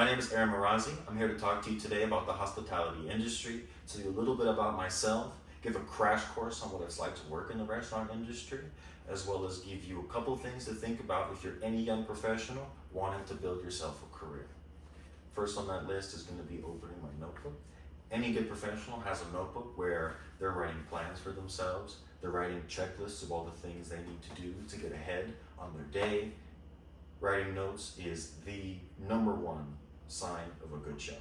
My name is Aaron Marazzi. I'm here to talk to you today about the hospitality industry, tell you a little bit about myself, give a crash course on what it's like to work in the restaurant industry, as well as give you a couple things to think about if you're any young professional wanting to build yourself a career. First on that list is going to be opening my notebook. Any good professional has a notebook where they're writing plans for themselves, they're writing checklists of all the things they need to do to get ahead on their day. Writing notes is the number one sign of a good chef.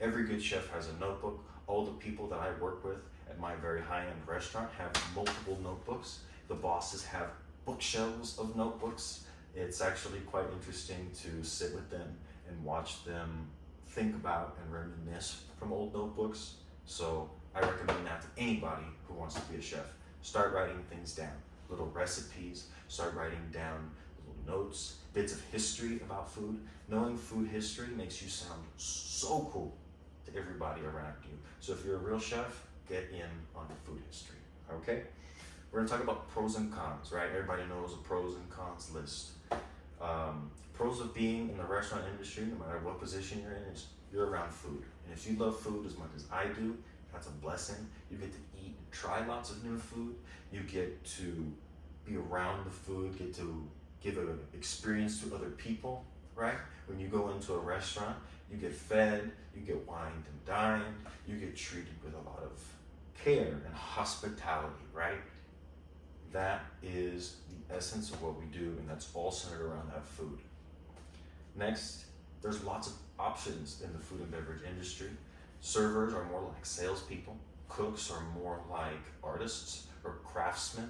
Every good chef has a notebook. All the people that I work with at my very high-end restaurant have multiple notebooks. The bosses have bookshelves of notebooks. It's actually quite interesting to sit with them and watch them think about and reminisce from old notebooks. So I recommend that to anybody who wants to be a chef. Start writing things down, little recipes, start writing down little notes, bits of history about food. Knowing food history makes you sound so cool to everybody around you. So if you're a real chef, get in on food history, okay? We're gonna talk about pros and cons, right? Everybody knows a pros and cons list. Pros of being in the restaurant industry, no matter what position you're in, is you're around food. And if you love food as much as I do, that's a blessing. You get to eat and try lots of new food. You get to be around the food, get to give an experience to other people, right? When you go into a restaurant, you get fed, you get wined and dined, you get treated with a lot of care and hospitality, right? That is the essence of what we do, and that's all centered around that food. Next, there's lots of options in the food and beverage industry. Servers are more like salespeople. Cooks are more like artists or craftsmen.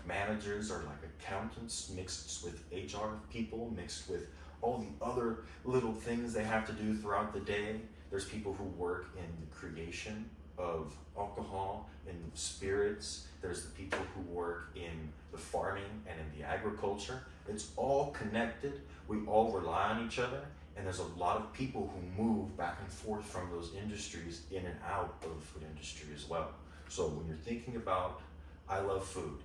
Managers are like accountants mixed with HR people, mixed with all the other little things they have to do throughout the day. There's people who work in the creation of alcohol and spirits. There's the people who work in the farming and in the agriculture. It's all connected. We all rely on each other, and there's a lot of people who move back and forth from those industries in and out of the food industry as well. So when you're thinking about, I love food,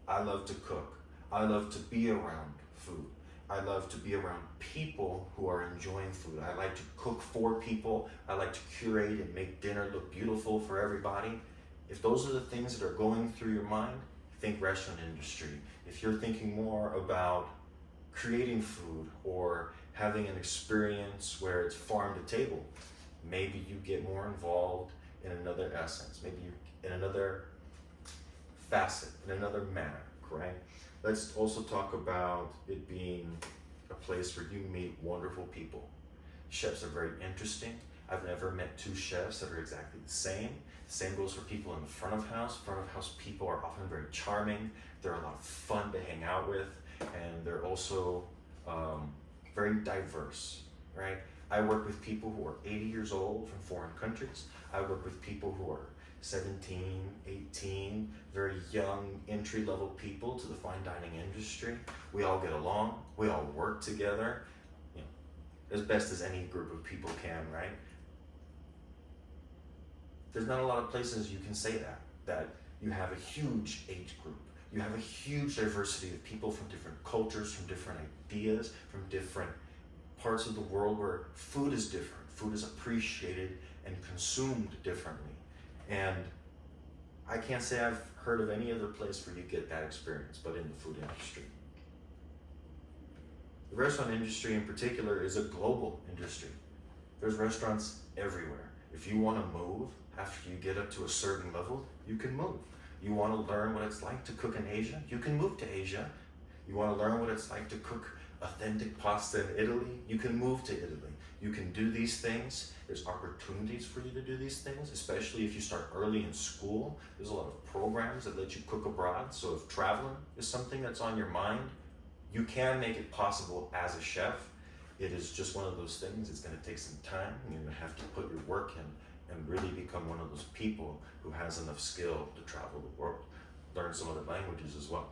I love to cook, I love to be around food, I love to be around people who are enjoying food, I like to cook for people, I like to curate and make dinner look beautiful for everybody. If those are the things that are going through your mind, think restaurant industry. If you're thinking more about creating food or having an experience where it's farm to table, maybe you get more involved in another essence, maybe you in another facet, in another manner, right? Let's also talk about it being a place where you meet wonderful people. Chefs are very interesting. I've never met two chefs that are exactly the same. The same goes for people in the front of house. Front of house people are often very charming. They're a lot of fun to hang out with, and they're also very diverse, right? I work with people who are 80 years old from foreign countries. I work with people who are 17, 18, very young, entry-level people to the fine dining industry. We all get along, we all work together, you know, as best as any group of people can, right? There's not a lot of places you can say that you have a huge age group. You have a huge diversity of people from different cultures, from different ideas, from different parts of the world where food is different. Food is appreciated and consumed differently. And I can't say I've heard of any other place where you get that experience, but in the food industry. The restaurant industry in particular is a global industry. There's restaurants everywhere. If you want to move, after you get up to a certain level, you can move. You want to learn what it's like to cook in Asia, you can move to Asia. You want to learn what it's like to cook authentic pasta in Italy, you can move to Italy. You can do these things. There's opportunities for you to do these things, especially if you start early in school. There's a lot of programs that let you cook abroad. So if traveling is something that's on your mind, you can make it possible as a chef. It is just one of those things. It's going to take some time. You're going to have to put your work in and really become one of those people who has enough skill to travel the world, learn some other languages as well.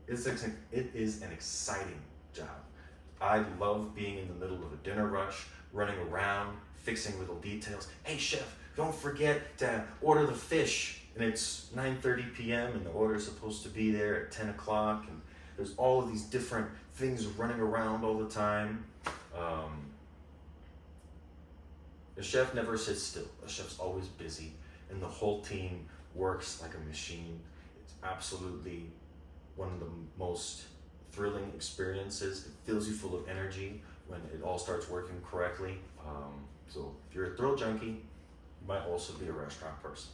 It is an exciting job. I love being in the middle of a dinner rush, running around, fixing little details. Hey chef, don't forget to order the fish. And it's 9:30 p.m. and the order is supposed to be there at 10 o'clock. And there's all of these different things running around all the time. A chef never sits still. A chef's always busy, and the whole team works like a machine. It's absolutely one of the most thrilling experiences. It fills you full of energy when it all starts working correctly. So if you're a thrill junkie, you might also be a restaurant person.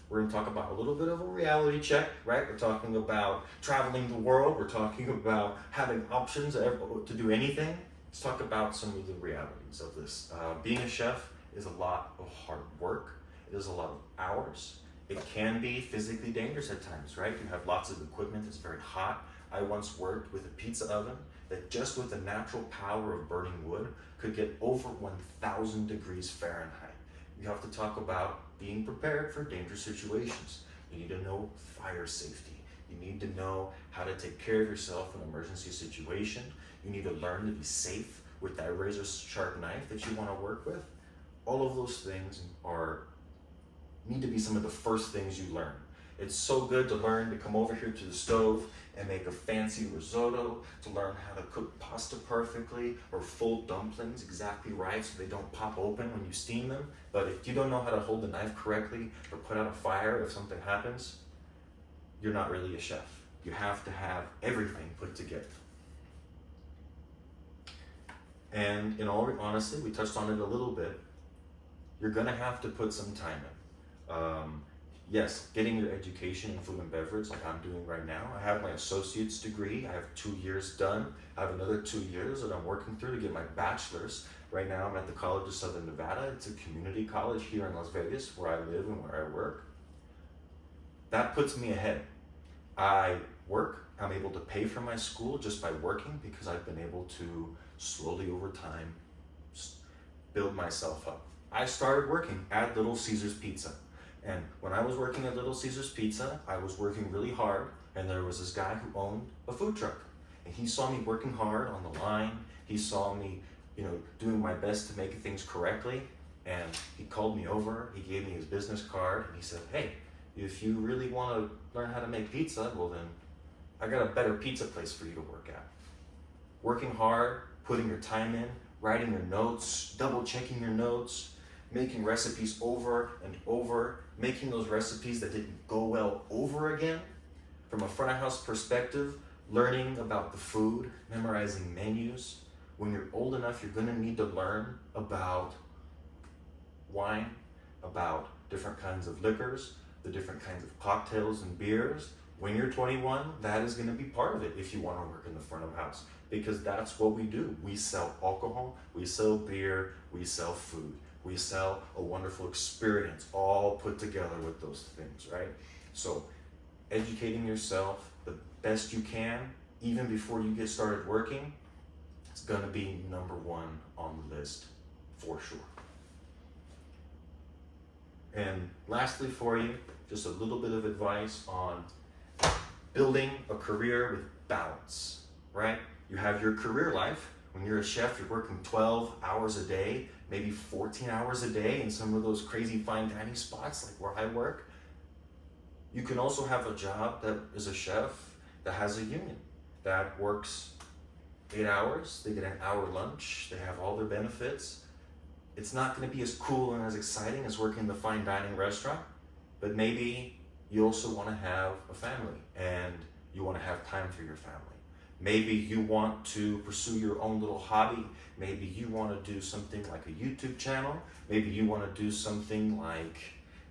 We're going to talk about a little bit of a reality check, right? We're talking about traveling the world. We're talking about having options to do anything. Let's talk about some of the realities of this. Being a chef is a lot of hard work. It is a lot of hours. It can be physically dangerous at times, right? You have lots of equipment that's very hot. I once worked with a pizza oven that just with the natural power of burning wood could get over 1,000 degrees Fahrenheit. You have to talk about being prepared for dangerous situations. You need to know fire safety. You need to know how to take care of yourself in an emergency situation. You need to learn to be safe with that razor sharp knife that you want to work with. All of those things need to be some of the first things you learn. It's so good to learn to come over here to the stove and make a fancy risotto, to learn how to cook pasta perfectly or fold dumplings exactly right so they don't pop open when you steam them. But if you don't know how to hold the knife correctly or put out a fire if something happens, you're not really a chef. You have to have everything put together. And in all honesty, we touched on it a little bit, you're gonna have to put some time in. Yes, getting your education in food and beverage like I'm doing right now. I have my associate's degree. I have 2 years done. I have another 2 years that I'm working through to get my bachelor's. Right now I'm at the College of Southern Nevada. It's a community college here in Las Vegas where I live and where I work. That puts me ahead. I work, I'm able to pay for my school just by working because I've been able to slowly over time build myself up. I started working at Little Caesars Pizza. And when I was working at Little Caesars Pizza, I was working really hard, and there was this guy who owned a food truck. And he saw me working hard on the line. He saw me, doing my best to make things correctly. And he called me over, he gave me his business card, and he said, hey, if you really want to learn how to make pizza, well then, I got a better pizza place for you to work at. Working hard, putting your time in, writing your notes, double checking your notes, making recipes over and over, making those recipes that didn't go well over again. From a front of house perspective, learning about the food, memorizing menus. When you're old enough, you're gonna need to learn about wine, about different kinds of liquors, the different kinds of cocktails and beers. When you're 21, that is gonna be part of it if you wanna work in the front of house, because that's what we do. We sell alcohol, we sell beer, we sell food. We sell a wonderful experience, all put together with those things, right? So educating yourself the best you can, even before you get started working, it's gonna be number one on the list for sure. And lastly for you, just a little bit of advice on building a career with balance, right? You have your career life. When you're a chef, you're working 12 hours a day, maybe 14 hours a day in some of those crazy fine dining spots like where I work. You can also have a job that is a chef that has a union, that works 8 hours, they get an hour lunch, they have all their benefits. It's not gonna be as cool and as exciting as working in the fine dining restaurant, but maybe you also wanna have a family and you wanna have time for your family. Maybe you want to pursue your own little hobby. Maybe you want to do something like a YouTube channel. Maybe you want to do something like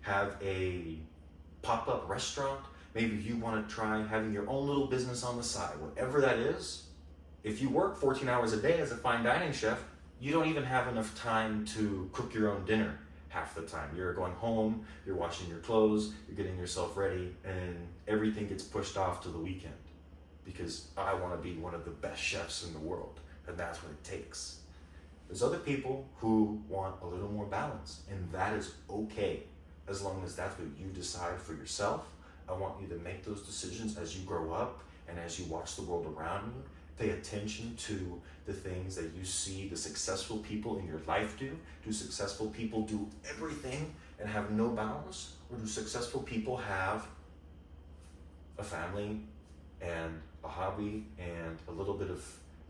have a pop-up restaurant. Maybe you want to try having your own little business on the side. Whatever that is, if you work 14 hours a day as a fine dining chef, you don't even have enough time to cook your own dinner half the time. You're going home, you're washing your clothes, you're getting yourself ready, and everything gets pushed off to the weekend. Because I want to be one of the best chefs in the world, and that's what it takes. There's other people who want a little more balance, and that is okay, as long as that's what you decide for yourself. I want you to make those decisions as you grow up and as you watch the world around you. Pay attention to the things that you see the successful people in your life do. Do successful people do everything and have no balance? Or do successful people have a family and a hobby and a little bit of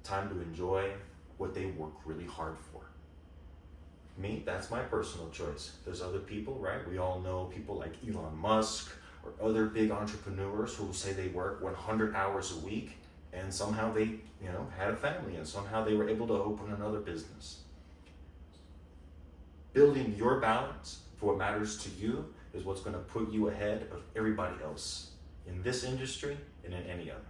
time to enjoy what they work really hard for. Me, that's my personal choice. There's other people, right? We all know people like Elon Musk or other big entrepreneurs who will say they work 100 hours a week and somehow they, had a family and somehow they were able to open another business. Building your balance for what matters to you is what's going to put you ahead of everybody else in this industry and in any other.